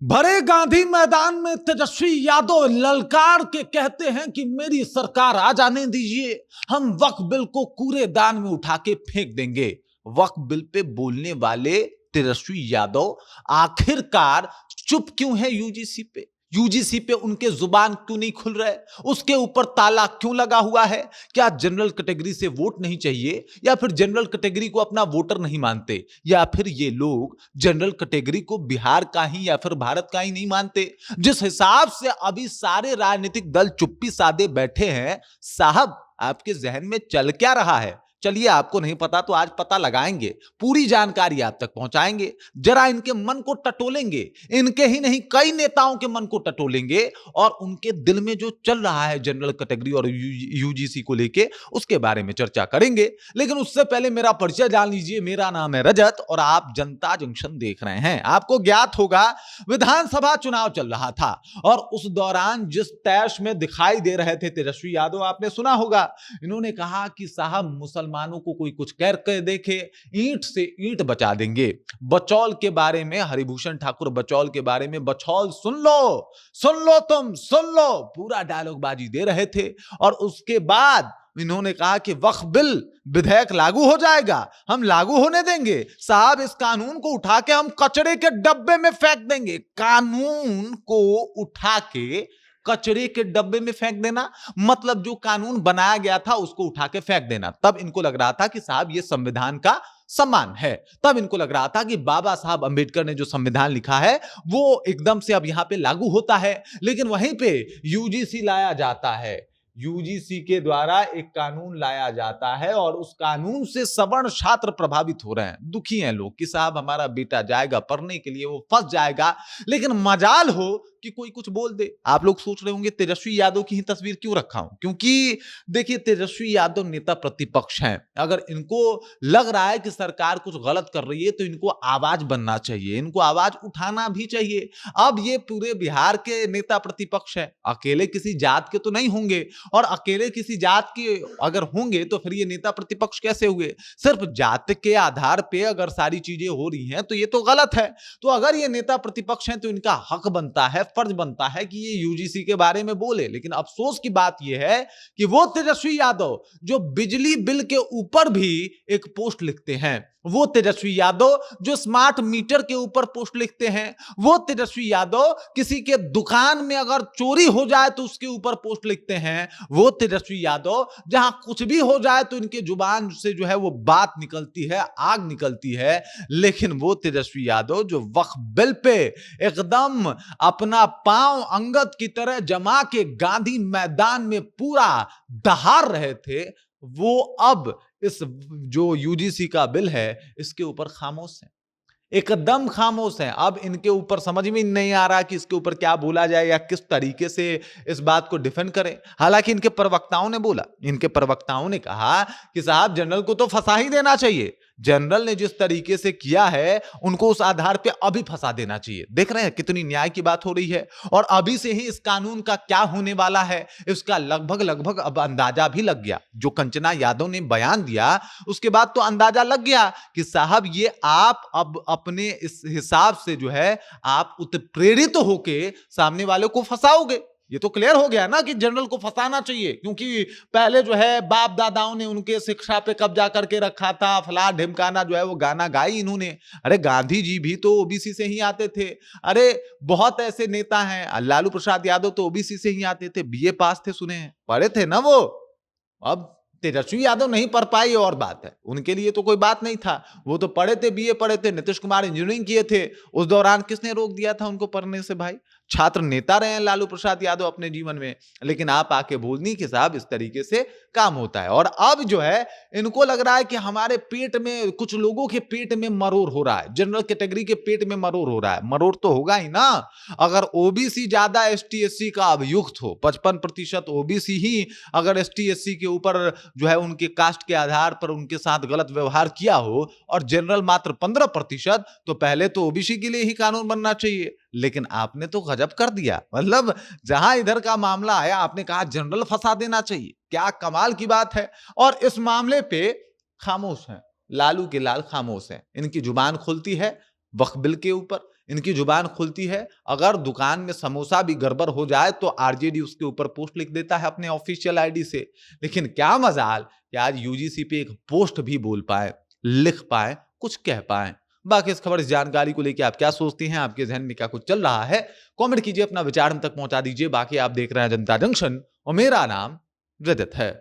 भरे गांधी मैदान में तेजस्वी यादव ललकार के कहते हैं कि मेरी सरकार आ जाने दीजिए, हम वक्फ बिल को कूड़ेदान में उठा के फेंक देंगे। वक्फ बिल पे बोलने वाले तेजस्वी यादव आखिरकार चुप क्यों है? यूजीसी पे उनके जुबान क्यों नहीं खुल रहे? उसके ऊपर ताला क्यों लगा हुआ है? क्या जनरल कैटेगरी से वोट नहीं चाहिए, या फिर जनरल कैटेगरी को अपना वोटर नहीं मानते, या फिर ये लोग जनरल कैटेगरी को बिहार का ही या फिर भारत का ही नहीं मानते? जिस हिसाब से अभी सारे राजनीतिक दल चुप्पी साधे बैठे हैं, साहब आपके जहन में चल क्या रहा है? चलिए, आपको नहीं पता तो आज पता लगाएंगे, पूरी जानकारी आप तक पहुंचाएंगे, जरा इनके मन को टटोलेंगे, इनके ही नहीं कई नेताओं के मन को टटोलेंगे और उनके दिल में जो चल रहा है जनरल कैटेगरी और यूजीसी को लेके, उसके बारे में चर्चा करेंगे। लेकिन उससे पहले मेरा परिचय जान लीजिए। मेरा नाम है रजत और आप जनता जंक्शन देख रहे हैं। आपको ज्ञात होगा विधानसभा चुनाव चल रहा था और उस दौरान जिस तैश में दिखाई दे रहे थे तेजस्वी यादव, आपने सुना होगा, इन्होंने कहा कि साहब मुसलमानों को कोई कुछ कह के देखे, ईंट से ईंट बचा देंगे। बचौल के बारे में, हरिभूषण ठाकुर बचौल के बारे में, बचौल सुन लो तुम सुन लो, पूरा डायलॉग बाजी दे रहे थे। और उसके बाद इन्होंने कहा कि वक्फ बिल विधेयक लागू हो जाएगा, हम लागू होने देंगे साहब, इस कानून को उठा के हम कचरे के डब्बे में फेंक देंगे। कानून को उठा के कचरे के डब्बे में फेंक देना मतलब जो कानून बनाया गया था उसको उठा के फेंक देना। तब इनको लग रहा था कि साहब ये संविधान का सम्मान है, तब इनको लग रहा था कि बाबा साहब अंबेडकर ने जो संविधान लिखा है वो एकदम से अब यहां पे लागू होता है। लेकिन वहीं पे यूजीसी लाया जाता है, यूजीसी के द्वारा एक कानून लाया जाता है और उस कानून से सवर्ण छात्र प्रभावित हो रहे हैं। दुखी हैं लोग कि साहब हमारा बेटा जाएगा पढ़ने के लिए, वो फंस जाएगा। लेकिन मजाल हो कि कोई कुछ बोल दे। आप लोग सोच रहे होंगे तेजस्वी यादव की ही तस्वीर क्यों रखा हूं, क्योंकि देखिए तेजस्वी यादव नेता प्रतिपक्ष हैं। अगर इनको लग रहा है कि सरकार कुछ गलत कर रही है तो इनको आवाज बनना चाहिए, इनको आवाज उठाना भी चाहिए। अब ये पूरे बिहार के नेता प्रतिपक्ष हैं, अकेले किसी जात के तो नहीं होंगे, और अकेले किसी जात के अगर होंगे तो फिर ये नेता प्रतिपक्ष कैसे हुए? सिर्फ जात के आधार पे अगर सारी चीजें हो रही हैं तो ये तो गलत है। तो अगर ये नेता प्रतिपक्ष हैं तो इनका हक बनता है, फर्ज बनता है कि ये यूजीसी के बारे में बोले। लेकिन अफसोस की बात यह है कि वो तेजस्वी यादव जो बिजली बिल के ऊपर भी एक पोस्ट लिखते हैं, वो तेजस्वी यादव जो स्मार्ट मीटर के ऊपर पोस्ट लिखते हैं, वो तेजस्वी यादव किसी के दुकान में अगर चोरी हो जाए तो उसके ऊपर पोस्ट लिखते हैं, वो तेजस्वी यादव जहां कुछ भी हो जाए तो इनके जुबान से जो है वो बात निकलती है, आग निकलती है। लेकिन वो तेजस्वी यादव जो वक्फ बिल पे एकदम अपना पांव अंगद की तरह जमा के गांधी मैदान में पूरा दहाड़ रहे थे, वो अब इस जो यूजीसी का बिल है इसके ऊपर खामोश है, एकदम खामोश हैं। अब इनके ऊपर समझ में नहीं आ रहा कि इसके ऊपर क्या बोला जाए या किस तरीके से इस बात को डिफेंड करें। हालांकि इनके प्रवक्ताओं ने बोला, इनके प्रवक्ताओं ने कहा कि साहब जनरल को तो फंसा ही देना चाहिए, जनरल ने जिस तरीके से किया है उनको उस आधार पे अभी फंसा देना चाहिए। देख रहे हैं कितनी न्याय की बात हो रही है, और अभी से ही इस कानून का क्या होने वाला है इसका लगभग अब अंदाजा भी लग गया। जो कंचना यादव ने बयान दिया उसके बाद तो अंदाजा लग गया कि साहब ये आप अब अपने इस हिसाब से जो है आप उत्प्रेरित होके सामने वाले को फंसाओगे। ये तो क्लियर हो गया ना कि जनरल को फंसाना चाहिए, क्योंकि पहले जो है बाप दादाओं ने उनके शिक्षा पे कब्जा करके रखा था, फला ढिमकाना जो है वो गाना गाई इन्होंने। अरे गांधी जी भी तो ओबीसी से ही आते थे, अरे बहुत ऐसे नेता हैं, लालू प्रसाद यादव तो ओबीसी से ही आते थे, बीए पास थे, सुने हैं, पढ़े थे ना वो। अब तेजस्वी यादव नहीं पढ़ पाए और बात है, उनके लिए तो कोई बात नहीं था, वो तो पढ़े थे, बीए पढ़े थे, नीतीश कुमार इंजीनियरिंग किए थे। उस दौरान किसने रोक दिया था उनको पढ़ने से? भाई छात्र नेता रहे हैं लालू प्रसाद यादव अपने जीवन में। लेकिन आप आके बोलनी कि साहब इस तरीके से काम होता है। और अब जो है इनको लग रहा है कि हमारे पेट में, कुछ लोगों के पेट में मरोड़ हो रहा है, जनरल कैटेगरी के पेट में मरोड़ हो रहा है। मरोड़ तो होगा ही ना, अगर ओबीसी ज्यादा एसटी एससी का अभियुक्त हो, 55% ओबीसी ही अगर एसटी एससी के ऊपर जो है उनके कास्ट के आधार पर उनके साथ गलत व्यवहार किया हो, और जनरल मात्र 15%, तो पहले तो ओबीसी के लिए ही कानून बनना चाहिए। लेकिन आपने तो गजब कर दिया, मतलब जहां इधर का मामला आया आपने कहा जनरल फंसा देना चाहिए। क्या कमाल की बात है। और इस मामले पे खामोश हैं, लालू के लाल खामोश हैं, इनकी जुबान खुलती है वक्फ बिल के ऊपर, इनकी जुबान खुलती है, अगर दुकान में समोसा भी गड़बड़ हो जाए तो आरजेडी उसके ऊपर पोस्ट लिख देता है अपने ऑफिशियल आईडी से। लेकिन क्या मजाल कि आज यूजीसी पे एक पोस्ट भी बोल पाए, लिख पाए, कुछ कह पाए। बाकी इस खबर, इस जानकारी को लेकर आप क्या सोचते हैं, आपके जहन में क्या कुछ चल रहा है, कमेंट कीजिए, अपना विचार हम तक पहुंचा दीजिए। बाकी आप देख रहे हैं जनता जंक्शन और मेरा नाम रजत है।